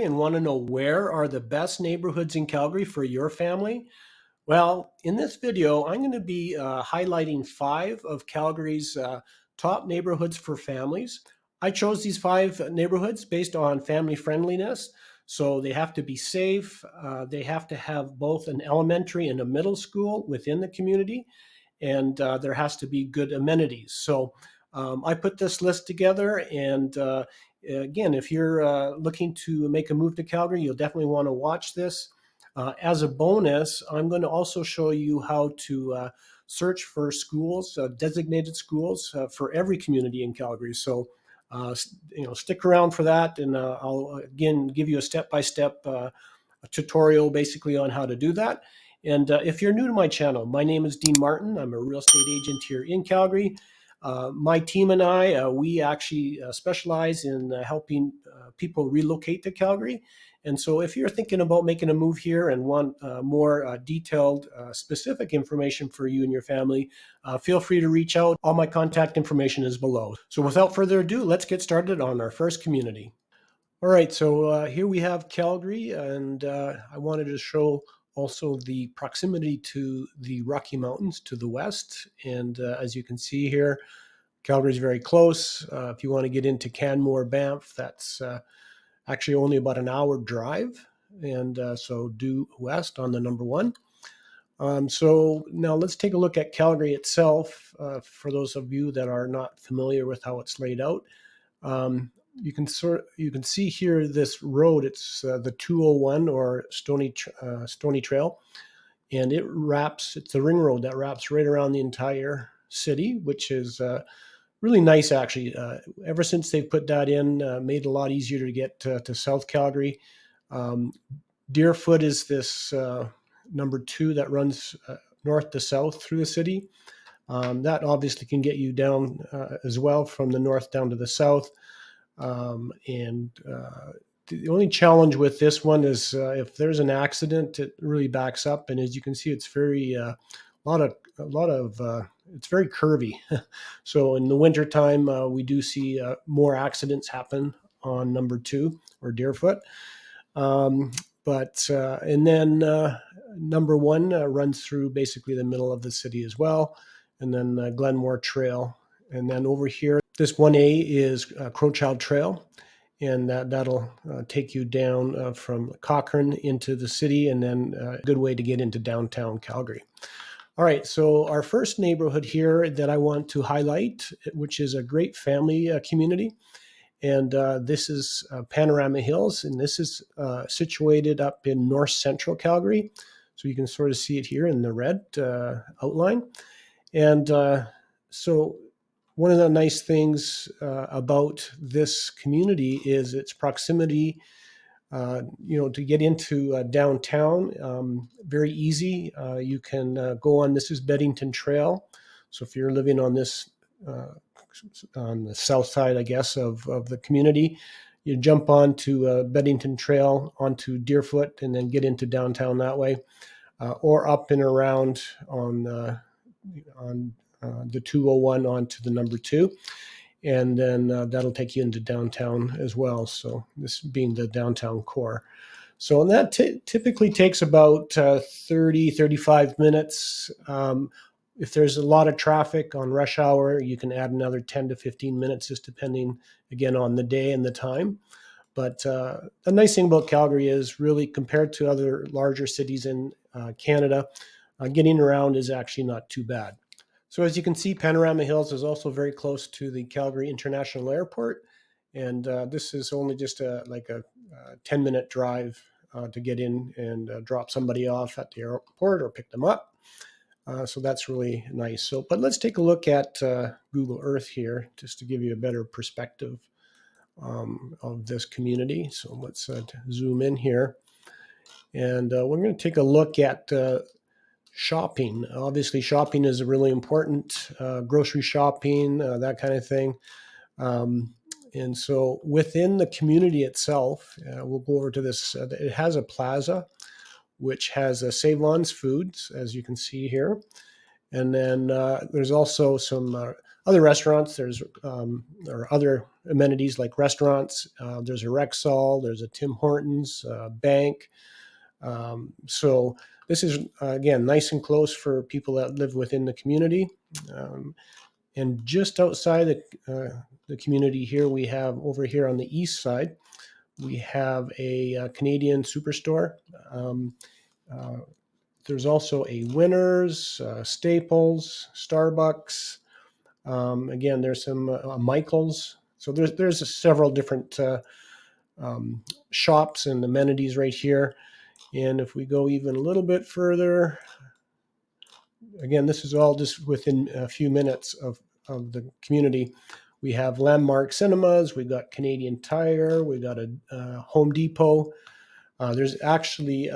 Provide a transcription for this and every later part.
And want to know where are the best neighborhoods in Calgary for your family? Well, in this video, I'm going to be highlighting five of Calgary's top neighborhoods for families. I chose these five neighborhoods based on family friendliness. So they have to be safe. They have to have both an elementary and a middle school within the community. And there has to be good amenities. So I put this list together, and again, if you're looking to make a move to Calgary, you'll definitely want to watch this. As a bonus, I'm going to also show you how to search for schools, designated schools for every community in Calgary. So, stick around for that, and I'll again give you a step-by-step tutorial basically on how to do that. And if you're new to my channel, my name is Dean Martin. I'm a real estate agent here in Calgary. My team and I, we actually specialize in helping people relocate to Calgary. And so if you're thinking about making a move here and want more detailed, specific information for you and your family, feel free to reach out. All my contact information is below. So without further ado, let's get started on our first community. All right, so here we have Calgary, and I wanted to show also the proximity to the Rocky Mountains to the west. And as you can see here, Calgary is very close. If you want to get into Canmore, Banff, that's actually only about an hour drive. And so due west on the number one. So now let's take a look at Calgary itself. For those of you that are not familiar with how it's laid out, you can see here this road. It's the 201 or Stony Trail, and it's the ring road that wraps right around the entire city, which is really nice actually. Ever since they put that in, made it a lot easier to get to South Calgary. Deerfoot is this number two that runs north to south through the city. That obviously can get you down as well from the north down to the south. The only challenge with this one is if there's an accident, it really backs up. And as you can see, it's very it's very curvy. So in the wintertime, we do see more accidents happen on number two or Deerfoot. And then number one runs through basically the middle of the city as well. And then Glenmore Trail. And then over here, this 1A is Crowchild Trail, and that'll take you down from Cochrane into the city, and then a good way to get into downtown Calgary. All right, so our first neighborhood here that I want to highlight, which is a great family community, and this is Panorama Hills, and this is situated up in north central Calgary. So you can sort of see it here in the red outline. And so one of the nice things about this community is its proximity, to get into downtown. Very easy. You can go on, this is Beddington Trail. So if you're living on this, on the south side, I guess, of the community, you jump onto Beddington Trail, onto Deerfoot, and then get into downtown that way, or up and around on the 201 onto the number two, and then that'll take you into downtown as well. So this being the downtown core. So and that typically takes about 35 minutes. If there's a lot of traffic on rush hour, you can add another 10 to 15 minutes, just depending, again, on the day and the time. But the nice thing about Calgary is really compared to other larger cities in Canada, getting around is actually not too bad. So as you can see, Panorama Hills is also very close to the Calgary International Airport. And this is only just like a 10-minute drive to get in and drop somebody off at the airport or pick them up. So that's really nice. But let's take a look at Google Earth here, just to give you a better perspective of this community. So let's zoom in here. And we're going to take a look at shopping. Obviously, shopping is really important, grocery shopping, that kind of thing. And so within the community itself, we'll go over to this. It has a plaza, which has Save-Lon's Foods, as you can see here. And then there's also some other restaurants. There are other amenities like restaurants. There's a Rexall, there's a Tim Hortons, bank. So this is, again, nice and close for people that live within the community. Um, and just outside the community here, we have over here on the east side, we have a Canadian superstore. Um, uh, there's also a Winners, Staples, Starbucks. Again, there's some Michaels. So there's several different um, shops and amenities right here. And if we go even a little bit further, again, this is all just within a few minutes of the community. We have Landmark Cinemas, we've got Canadian Tire, we've got a Home Depot. There's actually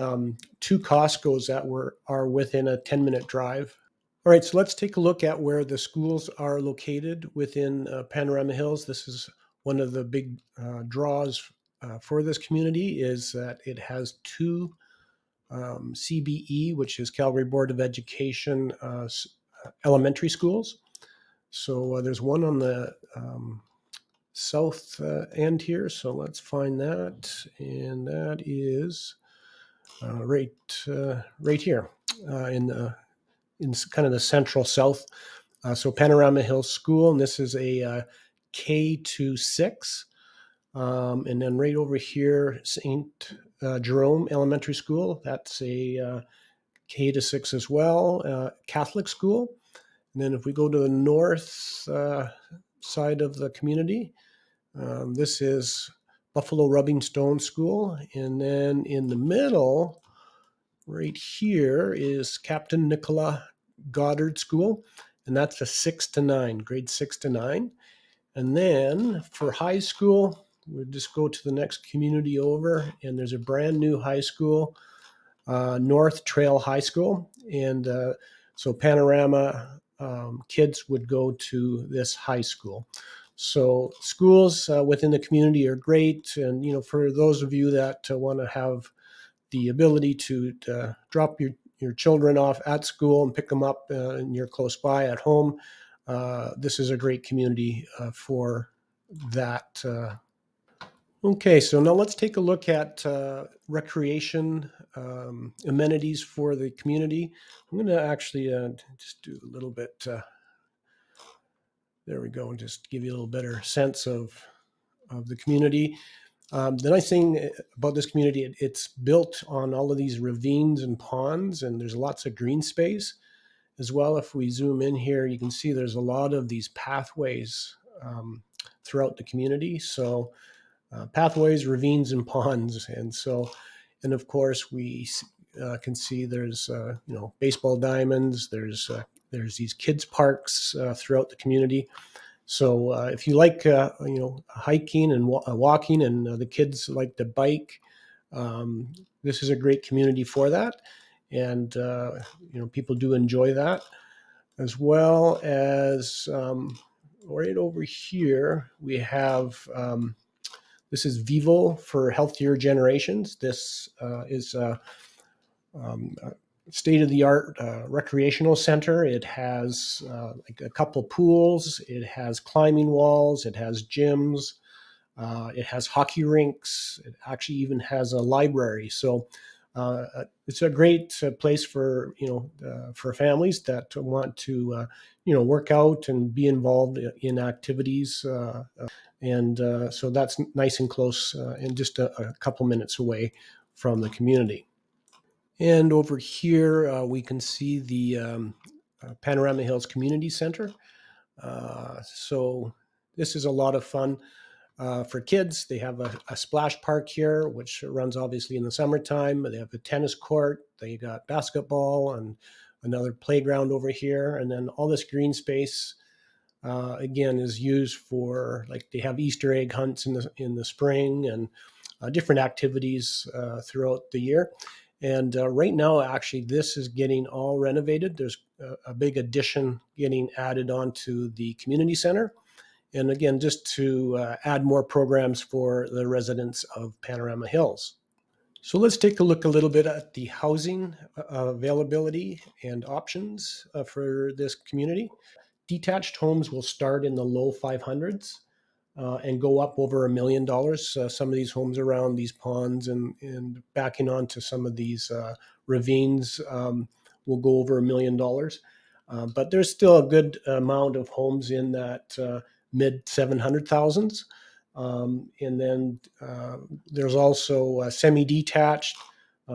two Costco's that are within a 10-minute drive. All right, so let's take a look at where the schools are located within Panorama Hills. This is one of the big draws for this community, is that it has two CBE, which is Calgary Board of Education elementary schools. So there's one on the south end here. So let's find that, and that is right here in kind of the central south. So Panorama Hills School, and this is a K-6. And then right over here, St. Jerome Elementary School. That's a K-6 as well, Catholic school. And then if we go to the north side of the community, this is Buffalo Rubbing Stone School. And then in the middle, right here, is Captain Nicola Goddard School. And that's a 6 to 9, grade 6 to 9. And then for high school, we'll just go to the next community over, and there's a brand new high school, North Trail High School. And so Panorama kids would go to this high school. So schools within the community are great. And, for those of you that want to have the ability to drop your children off at school and pick them up and you're close by at home, this is a great community for that. Okay, so now let's take a look at recreation amenities for the community. I'm going to actually just do a little bit. There we go, and just give you a little better sense of the community. The nice thing about this community, it's built on all of these ravines and ponds, and there's lots of green space as well. If we zoom in here, you can see there's a lot of these pathways throughout the community. So pathways, ravines, and ponds. And of course, we can see there's baseball diamonds. There's these kids parks throughout the community. So if you like hiking and walking, and the kids like to bike, this is a great community for that. And people do enjoy that, as well as right over here we have. This is Vivo for Healthier Generations. This is a state-of-the-art recreational center. It has like a couple pools. It has climbing walls. It has gyms. It has hockey rinks. It actually even has a library. So it's a great place for for families that want to work out and be involved in activities. And so that's nice and close and just a couple minutes away from the community. And over here, we can see the Panorama Hills Community Center. So this is a lot of fun for kids. They have a splash park here, which runs obviously in the summertime. They have a tennis court. They got basketball and another playground over here. And then all this green space again is used for, like, they have Easter egg hunts in the spring, and different activities throughout the year. And right now, actually, this is getting all renovated. There's a big addition getting added onto the community center. And again, just to add more programs for the residents of Panorama Hills. So let's take a look a little bit at the housing availability and options for this community. detached homes will start in the low 500s and go up over $1 million. Some of these homes around these ponds and backing onto some of these ravines will go over $1 million. But there's still a good amount of homes in that mid 700,000s. And then there's also semi-detached.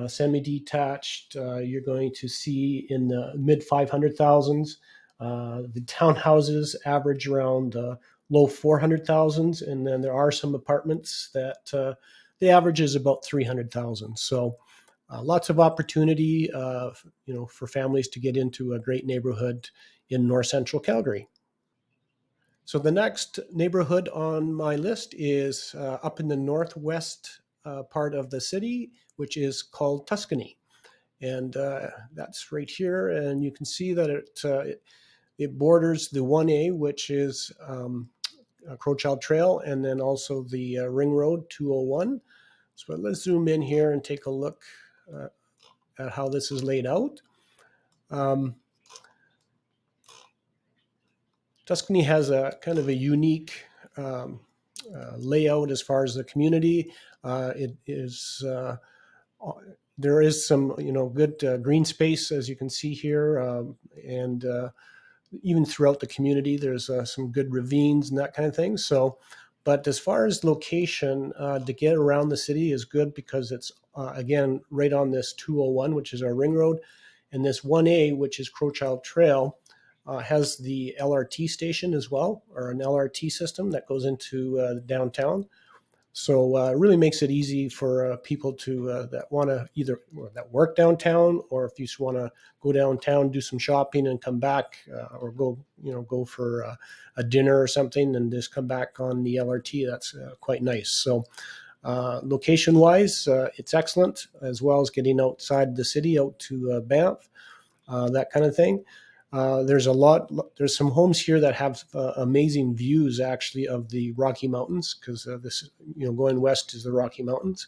Semi-detached, you're going to see in the mid 500,000s. The townhouses average around low 400,000s, and then there are some apartments that the average is about 300,000. So lots of opportunity, for families to get into a great neighborhood in north central Calgary. So the next neighborhood on my list is up in the northwest part of the city, which is called Tuscany. And that's right here. And you can see that it borders the 1A, which is Crowchild Trail, and then also the Ring Road 201. So let's zoom in here and take a look at how this is laid out. Tuscany has a kind of a unique layout as far as the community. It is there is some good green space, as you can see here, and even throughout the community, there's some good ravines and that kind of thing. So, but as far as location, to get around the city is good because it's again right on this 201, which is our ring road, and this 1A, which is Crowchild Trail, has the LRT station as well, or an LRT system that goes into downtown. So it really makes it easy for people to that want to either that work downtown, or if you just want to go downtown, do some shopping, and come back, or go for a dinner or something, and just come back on the LRT. That's quite nice. So location wise, it's excellent, as well as getting outside the city, out to Banff, that kind of thing. There's some homes here that have amazing views, actually, of the Rocky Mountains, because this, going west is the Rocky Mountains.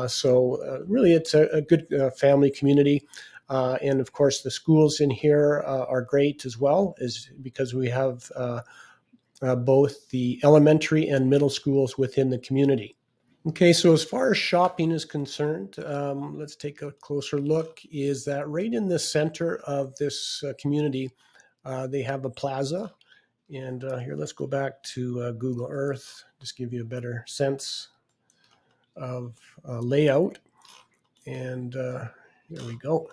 So really, it's a good family community. And of course, the schools in here are great as well, is because we have both the elementary and middle schools within the community. Okay, so as far as shopping is concerned, let's take a closer look. Is that right in the center of this community, they have a plaza. And here, let's go back to Google Earth, just give you a better sense of layout. And here we go.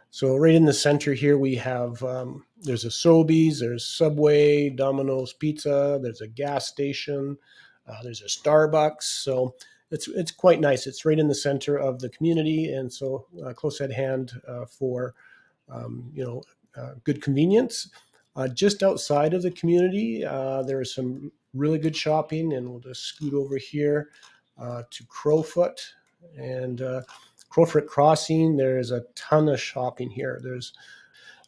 So right in the center here, we have, there's a Sobeys, there's Subway, Domino's Pizza, there's a gas station, there's a Starbucks. So it's quite nice. It's right in the center of the community, and so close at hand for good convenience. Just outside of the community, there is some really good shopping, and we'll just scoot over here to Crowfoot and Crowfoot Crossing. There's a ton of shopping here. There's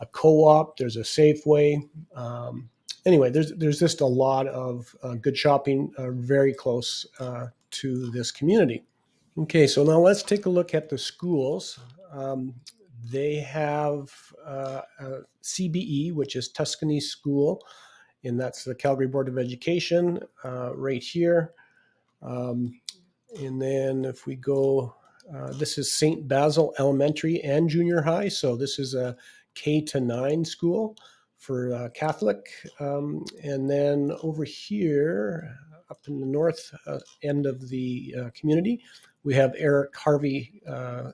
a co-op, there's a Safeway. Anyway, there's just a lot of good shopping very close to this community. Okay, so now let's take a look at the schools. They have a CBE, which is Tuscany School, and that's the Calgary Board of Education right here. And then if we go, this is St. Basil Elementary and Junior High. So this is a K-9 school for Catholic. And then over here, up in the north end of the community, we have Eric Harvey,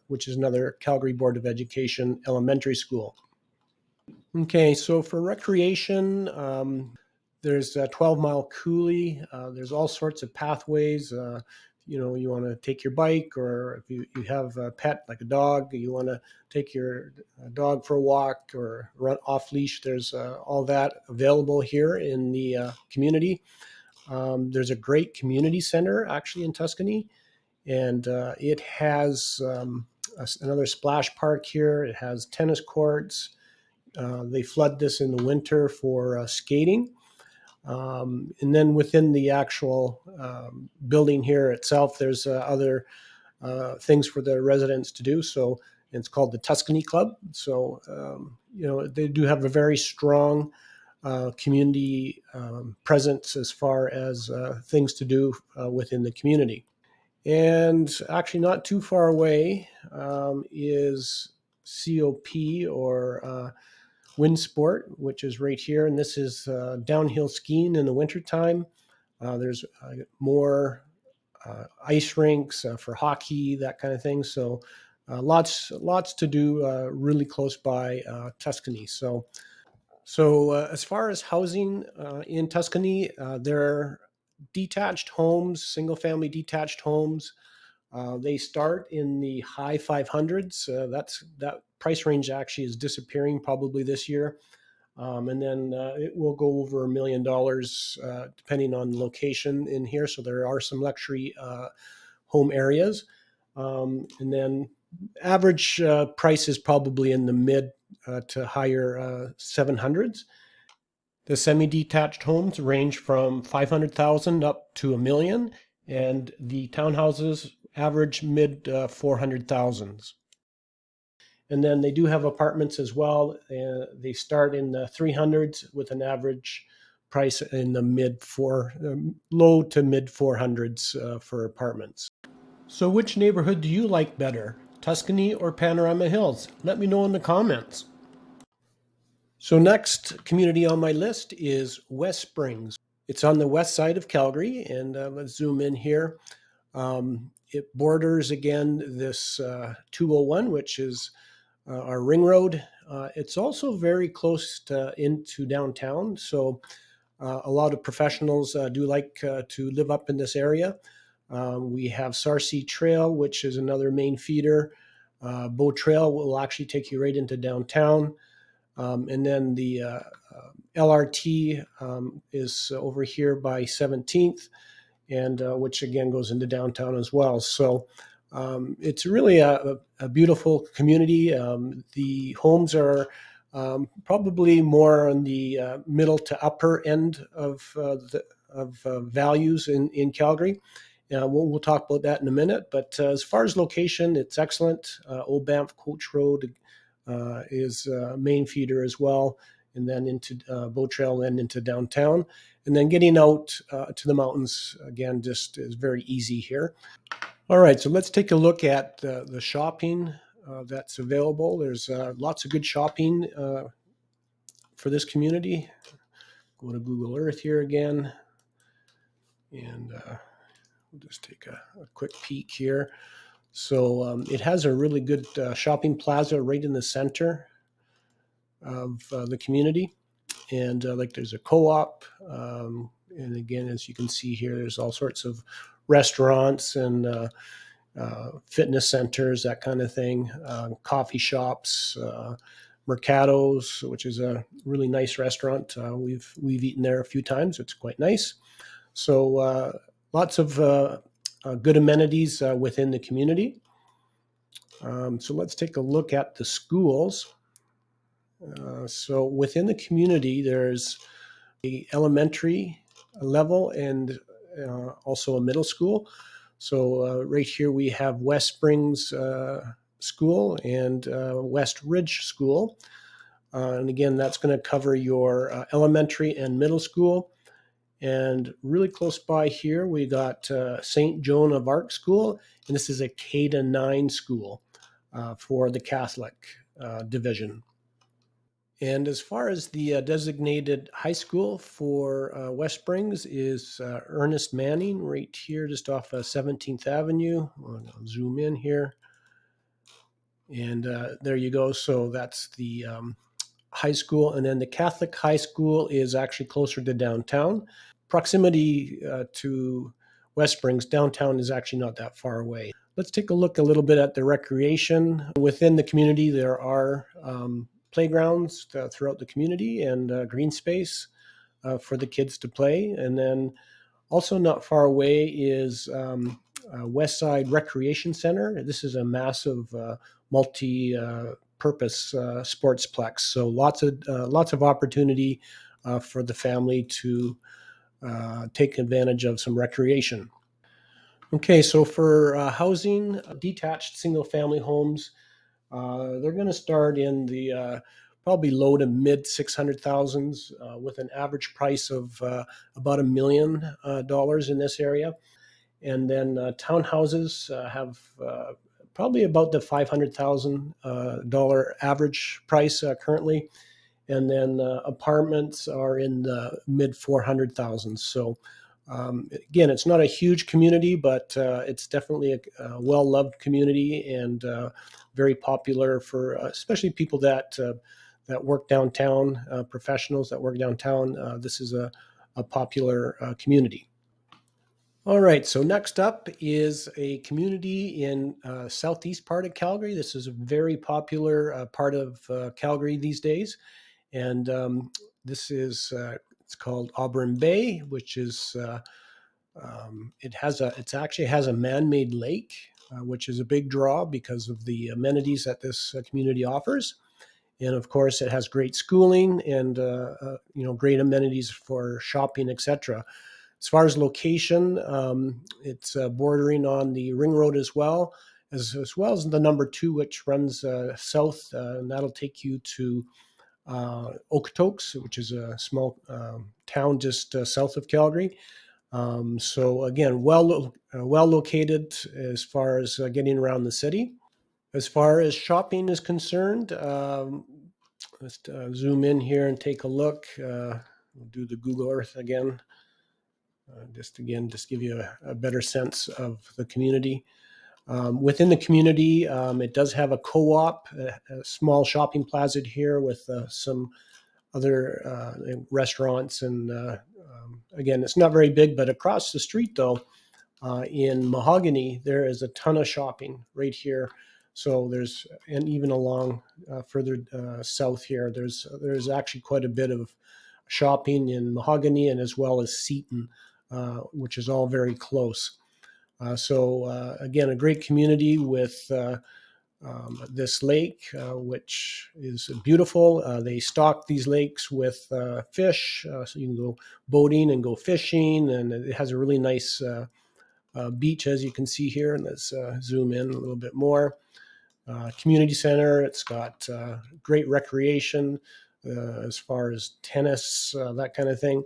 which is another Calgary Board of Education elementary school. Okay, so for recreation, there's a 12-mile coulee. There's all sorts of pathways. You want to take your bike, or if you have a pet like a dog, you want to take your dog for a walk or run off leash. There's all that available here in the community. There's a great community center actually in Tuscany, and it has another splash park here. It has tennis courts. They flood this in the winter for skating. And then within the actual building here itself, there's other things for the residents to do. So it's called the Tuscany Club. So, they do have a very strong community presence as far as things to do within the community. And actually, not too far away is COP, or wind sport, which is right here. And this is downhill skiing in the wintertime. There's more ice rinks for hockey, that kind of thing. So lots to do really close by Tuscany. So as far as housing in Tuscany, there are detached homes, single family detached homes. They start in the high 500s. That price range actually is disappearing probably this year. And then it will go over $1 million depending on location in here. So there are some luxury home areas. And then average price is probably in the mid to higher 700s. The semi-detached homes range from 500,000 up to $1 million, and the townhouses average mid 400,000s. And then they do have apartments as well. They start in the 300s with an average price in the low to mid 400s for apartments. So which neighborhood do you like better, Tuscany or Panorama Hills? Let me know in the comments. So next community on my list is West Springs. It's on the west side of Calgary, and let's zoom in here. It borders again this 201, which is our ring road. It's also very close into downtown, so a lot of professionals do like to live up in this area. We have Sarcee Trail, which is another main feeder. Bow Trail will actually take you right into downtown. And then the LRT is over here by 17th, and which again goes into downtown as well. So it's really a beautiful community. The homes are probably more on the middle to upper end of values in Calgary. We'll talk about that in a minute. But as far as location, it's excellent. Old Banff Coach Road is main feeder as well, and then into Bow Trail and into downtown. And then getting out to the mountains, again, just is very easy here. All right, so let's take a look at the shopping that's available. There's lots of good shopping for this community. Go to Google Earth here again, and we'll just take a quick peek here. So it has a really good shopping plaza right in the center of the community. And like there's a co-op. And again, as you can see here, there's all sorts of restaurants and fitness centers, that kind of thing, coffee shops, Mercados, which is a really nice restaurant. We've eaten there a few times. It's quite nice. So lots of good amenities within the community. So let's take a look at the schools. So within the community, there's a elementary level and also a middle school. So right here we have West Springs School and West Ridge School. And again, that's going to cover your elementary and middle school. And really close by here, we got St. Joan of Arc School, and this is a K-9 school for the Catholic division. And as far as the designated high school for West Springs is Ernest Manning, right here just off 17th Avenue. I'll zoom in here. And there you go. So that's the high school. And then the Catholic high school is actually closer to downtown. Proximity to West Springs, downtown is actually not that far away. Let's take a look a little bit at the recreation. Within the community, there are playgrounds throughout the community and green space for the kids to play. And then also not far away is Westside Recreation Center. This is a massive multi-purpose sportsplex. So lots of opportunity for the family to take advantage of some recreation. Okay, so for housing, detached single-family homes, they're going to start in the probably low to mid 600,000s, with an average price of about $1 million in this area. And then townhouses have probably about the $500,000 average price currently. And then apartments are in the mid 400,000s. So again, it's not a huge community, but it's definitely a well-loved community, and very popular for especially people that work downtown, professionals that work downtown. This is a popular community. All right, so next up is a community in southeast part of Calgary. This is a very popular part of Calgary these days, and it's called Auburn Bay, which is it actually has a man-made lake, which is a big draw because of the amenities that this community offers. And of course, it has great schooling and great amenities for shopping, etc. As far as location, it's bordering on the Ring Road as well as the number 2, which runs south, and that'll take you to Okotoks, which is a small town just south of Calgary. So again, well located as far as getting around the city. As far as shopping is concerned, let's zoom in here and take a look. We'll do the Google Earth again. Just give you a better sense of the community. Within the community, it does have a co-op, a small shopping plaza here with some other restaurants. And again, it's not very big, but across the street, though, in Mahogany, there is a ton of shopping right here. So and even along further south here, there's actually quite a bit of shopping in Mahogany, and as well as Seton, which is all very close. So again, a great community with this lake, which is beautiful. They stock these lakes with fish, so you can go boating and go fishing, and it has a really nice beach, as you can see here. And let's zoom in a little bit more. Community center, it's got great recreation as far as tennis, that kind of thing.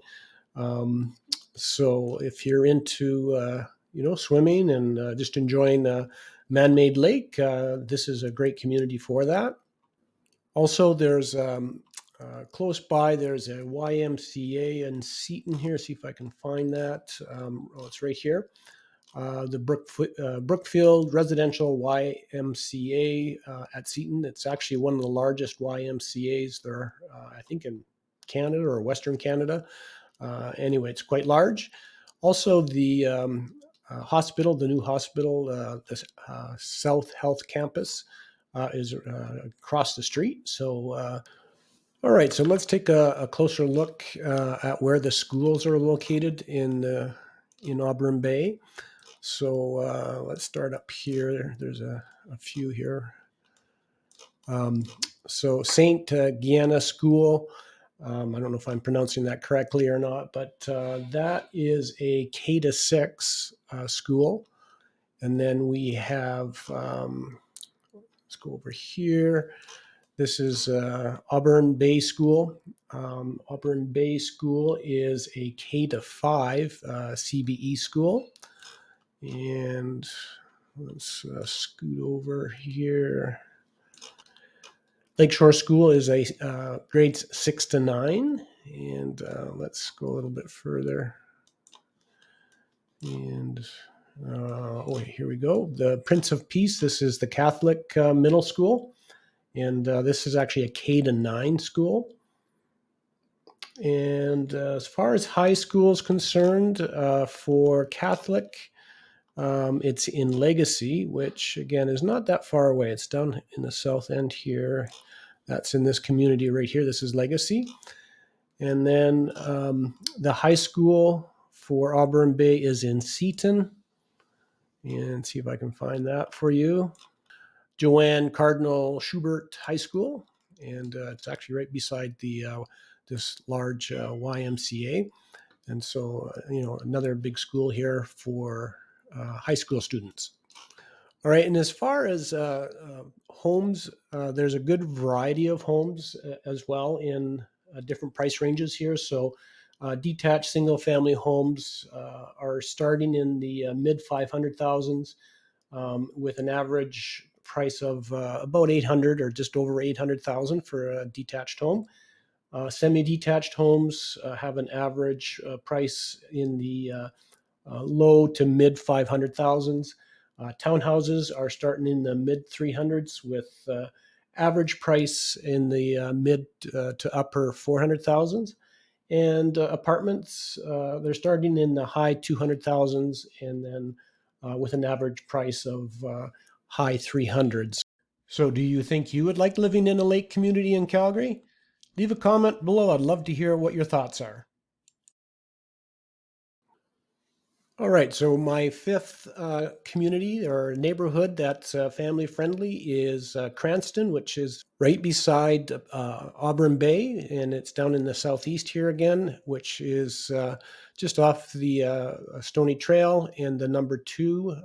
So if you're into swimming and just enjoying the man-made lake, this is a great community for that. Also, there's close by, there's a YMCA in Seton here. See if I can find that. It's right here. The Brookfield Residential YMCA at Seton. It's actually one of the largest YMCAs there, I think, in Canada or Western Canada. Anyway, it's quite large. Also, the hospital, the new hospital, the South Health Campus is across the street. So, all right, so let's take a closer look at where the schools are located in Auburn Bay. So let's start up here. There's a few here. So St. Gianna School, I don't know if I'm pronouncing that correctly or not, but that is a K-6 school. And then we have, let's go over here. This is Auburn Bay School. Auburn Bay School is a K-5 CBE school. And let's scoot over here. Lakeshore School is a grades 6 to 9. And let's go a little bit further. And here we go. The Prince of Peace, this is the Catholic middle school. And this is actually a K-9 school. And as far as high school is concerned, for Catholic, it's in Legacy, which again is not that far away. It's down in the south end here. That's in this community right here. This is Legacy. And then the high school for Auburn Bay is in Seton. And see if I can find that for you. Joanne Cardinal Schubert High School. And it's actually right beside this large YMCA. And so, another big school here for high school students. All right, and as far as homes, there's a good variety of homes as well in different price ranges here. So, detached single-family homes are starting in the mid 500,000s with an average price of about 800 or just over 800,000 for a detached home. Semi-detached homes have an average price in the low to mid 500,000s. Townhouses are starting in the mid 300s with average price in the mid to upper 400,000s. And apartments, they're starting in the high 200,000s and then with an average price of high 300s. So, do you think you would like living in a lake community in Calgary? Leave a comment below. I'd love to hear what your thoughts are. All right, so my fifth community or neighborhood that's family friendly is Cranston, which is right beside Auburn Bay, and it's down in the southeast here again, which is just off the Stony Trail and the number two,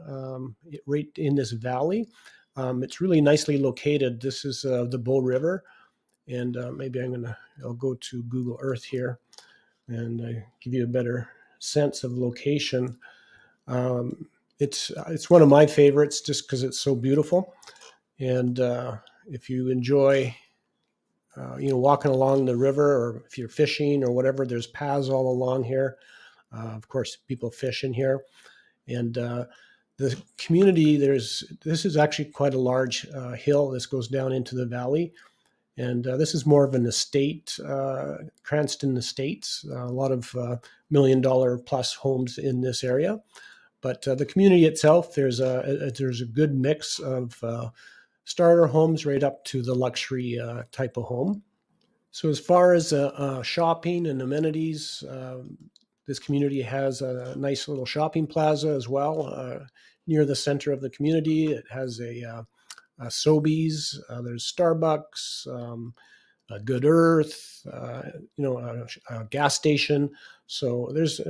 right in this valley. It's really nicely located. This is the Bull River, and maybe I'll go to Google Earth here and give you a better sense of location. It's one of my favorites just because it's so beautiful. And if you enjoy, walking along the river, or if you're fishing or whatever, there's paths all along here. Of course, people fish in here, and the community. This is actually quite a large hill. This goes down into the valley, and this is more of an estate, Cranston Estates. A lot of $1 million plus homes in this area. But the community itself, there's a good mix of starter homes right up to the luxury type of home. So as far as shopping and amenities, this community has a nice little shopping plaza as well near the center of the community. It has a Sobeys, there's Starbucks, Good Earth, a gas station. So there's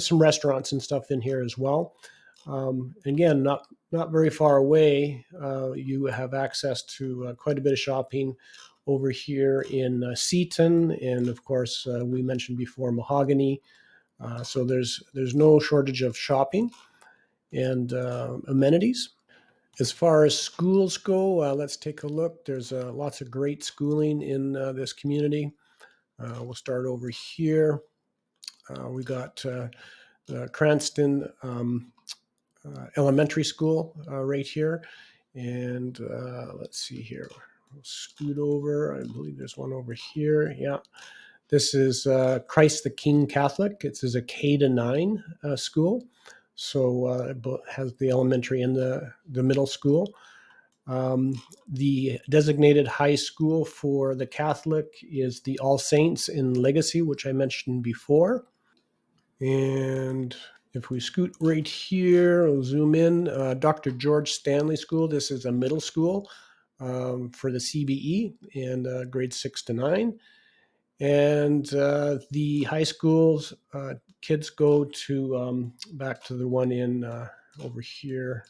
some restaurants and stuff in here as well. Again, not very far away. You have access to quite a bit of shopping over here in Seaton, and of course, we mentioned before Mahogany. So there's no shortage of shopping and amenities. As far as schools go, let's take a look. There's lots of great schooling in this community. We'll start over here. We got Cranston Elementary School right here. And let's see here. We'll scoot over. I believe there's one over here. Yeah. This is Christ the King Catholic. It's a K to 9 school. So it has the elementary and the middle school. The designated high school for the Catholic is the All Saints in Legacy, which I mentioned before. And if we scoot right here, we'll zoom in. Dr. George Stanley School. This is a middle school for the CBE and grades 6 to 9. And the high schools, kids go to back to the one in over here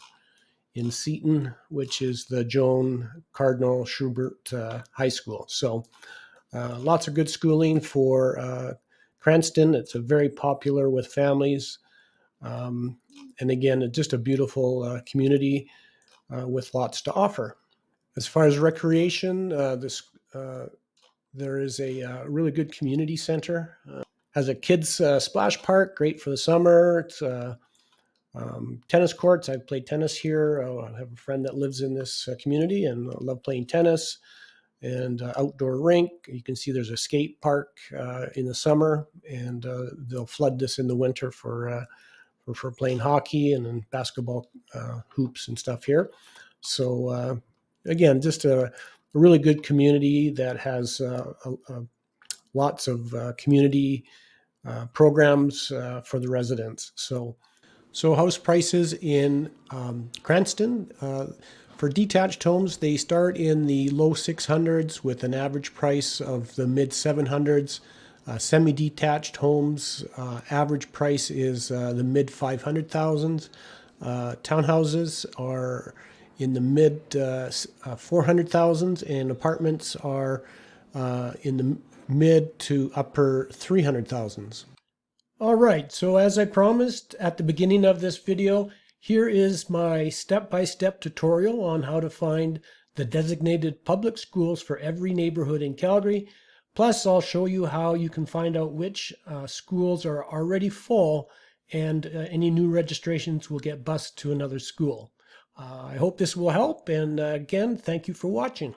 in Seaton, which is the Joan Cardinal Schubert High School. So lots of good schooling for Cranston. It's a very popular with families. And again, just a beautiful community with lots to offer. As far as recreation, there is a really good community center. Has a kids splash park, great for the summer. It's tennis courts. I've played tennis here. I have a friend that lives in this community and I love playing tennis. And outdoor rink. You can see there's a skate park in the summer, and they'll flood this in the winter for playing hockey and then basketball hoops and stuff here. So again, just a really good community that has lots of community programs for the residents. So house prices in Cranston, for detached homes, they start in the low 600s with an average price of the mid 700s. Semi-detached homes, average price is the mid 500,000s. Townhouses are in the mid 400,000s, and apartments are in the mid to upper 300,000s. All right, so as I promised at the beginning of this video, here is my step-by-step tutorial on how to find the designated public schools for every neighborhood in Calgary. Plus, I'll show you how you can find out which schools are already full, and any new registrations will get bused to another school. I hope this will help, and again, thank you for watching.